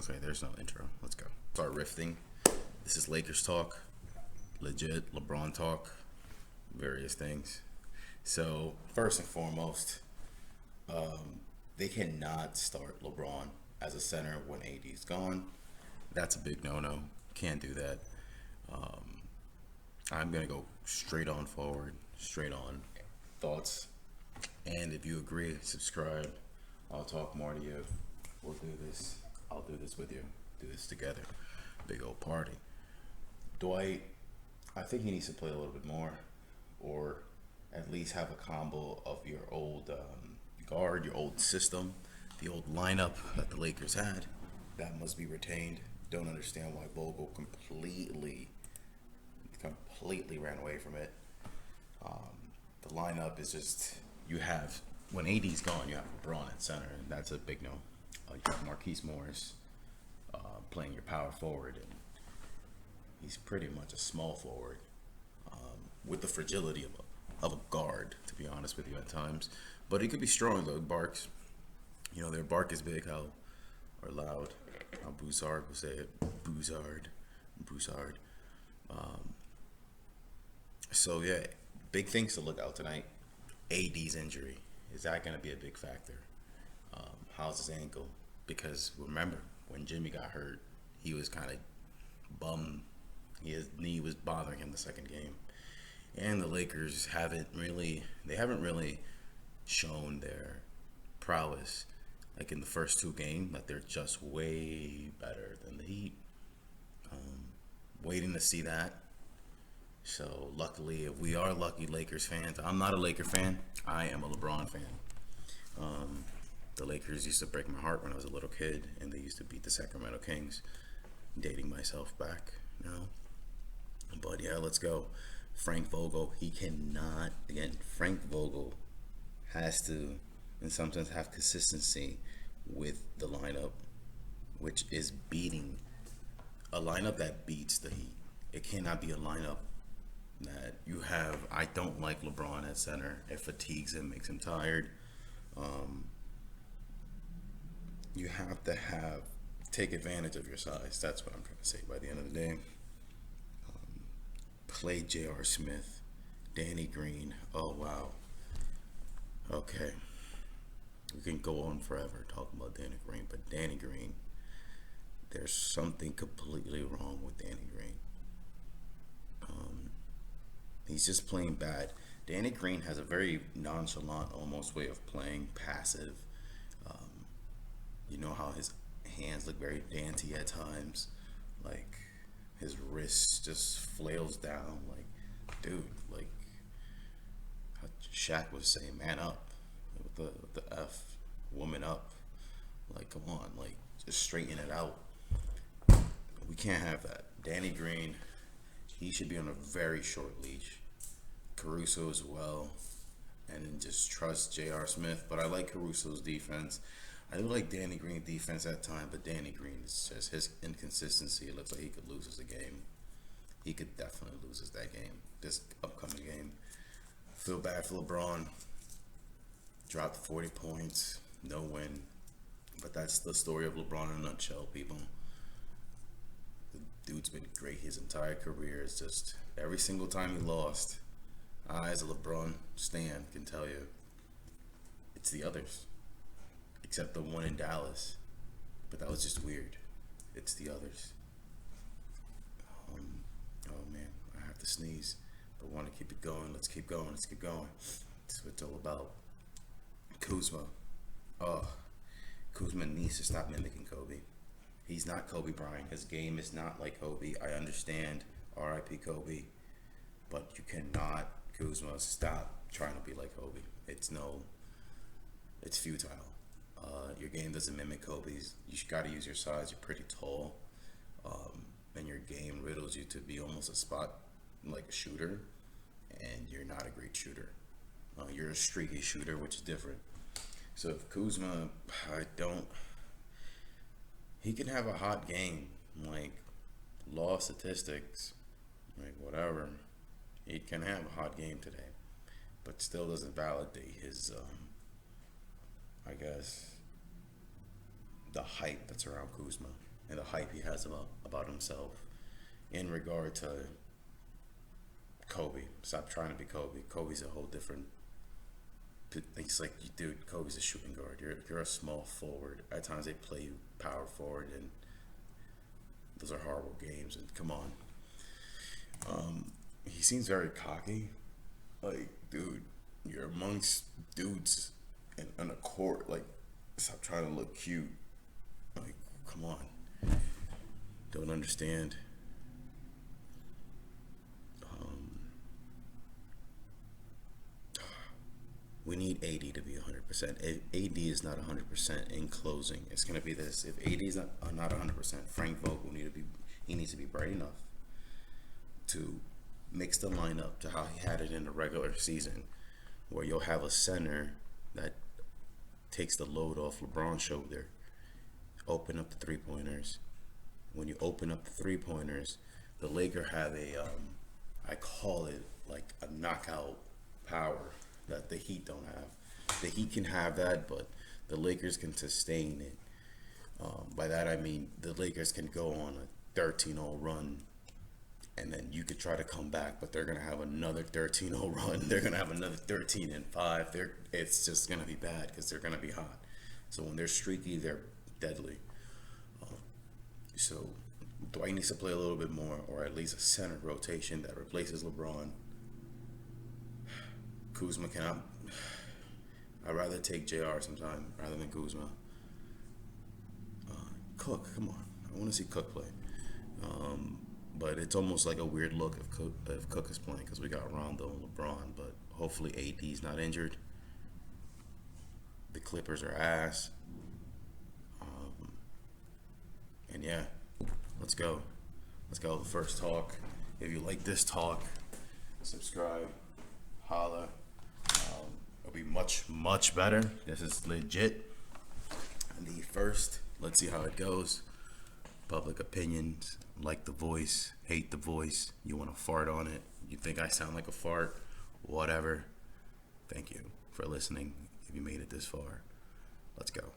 Okay, there's no intro. Let's go. Start rifting. This is Lakers talk, legit LeBron talk, various things. So first and foremost, they cannot start LeBron as a center when AD's gone. That's a big no-no. Can't do that. I'm gonna go straight on forward, straight on thoughts. And if you agree, subscribe. I'll talk more to you. We'll do this. I'll do this with you. Do this together. Big old party. Dwight, I think he needs to play a little bit more, or at least have a combo of your old guard, your old system, the old lineup that the Lakers had. That must be retained. Don't understand why Vogel completely ran away from it. The lineup is just, you have, when AD's gone, you have LeBron at center, and that's a big no. You have Marquise Morris playing your power forward, and he's pretty much a small forward with the fragility of a guard, to be honest with you at times. But he could be strong though. Barks, their bark is big, how or loud, how Broussard will say it. Broussard. So yeah, big things to look out tonight. AD's injury, is that going to be a big factor? How's his ankle? Because remember, when Jimmy got hurt, he was kind of bummed. His knee was bothering him the second game. And the Lakers haven't really shown their prowess. Like in the first two games, that they're just way better than the Heat. Waiting to see that. So luckily, if we are lucky Lakers fans, I'm not a Laker fan. I am a LeBron fan. The Lakers used to break my heart when I was a little kid, and they used to beat the Sacramento Kings. Dating myself back now. But yeah, let's go. Frank Vogel, Frank Vogel has to, and sometimes have consistency with the lineup, which is beating a lineup that beats the Heat. It cannot be a lineup that you have. I don't like LeBron at center. It fatigues him, makes him tired. You have to take advantage of your size. That's what I'm trying to say by the end of the day. Play J.R. Smith, Danny Green. Oh, wow. Okay. We can go on forever talking about Danny Green, but Danny Green, there's something completely wrong with Danny Green. He's just playing bad. Danny Green has a very nonchalant, almost way of playing, passive. You know how his hands look very dainty at times, like his wrist just flails down. Like, dude, like how Shaq was saying, man up with the F, woman up. Like, come on, like just straighten it out. We can't have that. Danny Green, he should be on a very short leash. Caruso as well, and then just trust J.R. Smith. But I like Caruso's defense. I do like Danny Green's defense at time, but Danny Green is just his inconsistency. It looks like he could lose us the game. He could definitely lose us that game, this upcoming game. I feel bad for LeBron. Dropped 40 points, no win. But that's the story of LeBron in a nutshell, people. The dude's been great his entire career. It's just every single time he lost, I, as a LeBron stan, can tell you it's the others. Except the one in Dallas. But that was just weird. It's the others. Oh man, I have to sneeze. But want to keep it going. Let's keep going. That's what it's all about. Kuzma. Kuzma needs to stop mimicking Kobe. He's not Kobe Bryant. His game is not like Kobe. I understand. R.I.P. Kobe. But you cannot, Kuzma, stop trying to be like Kobe. It's futile. Your game doesn't mimic Kobe's. You got to use your size. You're pretty tall. And your game riddles you to be almost a spot, like a shooter. And you're not a great shooter. You're a streaky shooter, which is different. So if Kuzma, he can have a hot game, like law statistics, like whatever. He can have a hot game today, but still doesn't validate his, I guess, the hype that's around Kuzma. and the hype he has about himself in regard to Kobe. Stop trying to be Kobe. Kobe's a whole different. It's like, dude, Kobe's a shooting guard. You're a small forward. At times they play you power forward, and those are horrible games. And come on, he seems very cocky. Like, dude, you're amongst dudes and on a court. Like, stop trying to look cute. Like, come on. Don't understand. We need AD to be 100%. If AD is not 100% in closing, it's gonna be this. If AD is not 100%, Frank Vogel needs to be bright enough to mix the lineup to how he had it in the regular season, where you'll have a center that takes the load off LeBron's shoulder, open up the 3-pointers. When you open up the 3-pointers, the Lakers have I call it like a knockout power that the Heat don't have. The Heat can have that, but the Lakers can sustain it. By that I mean the Lakers can go on a 13-0 run, and then you could try to come back, but they're gonna have another 13-0 run. They're gonna have another 13-5. It's just gonna be bad because they're gonna be hot. So when they're streaky, they're deadly. So Dwight needs to play a little bit more, or at least a center rotation that replaces LeBron. Kuzma cannot. I'd rather take JR sometime rather than Kuzma. Cook, come on. I want to see Cook play. But it's almost like a weird look if Cook is playing because we got Rondo and LeBron. But hopefully AD's not injured. The Clippers are ass. And yeah, let's go. Let's go. The first talk. If you like this talk, subscribe, holla. It'll be much, much better. This is legit. And the first, let's see how it goes. Public opinions, like the voice, hate the voice. You want to fart on it. You think I sound like a fart. Whatever. Thank you for listening if you made it this far. Let's go.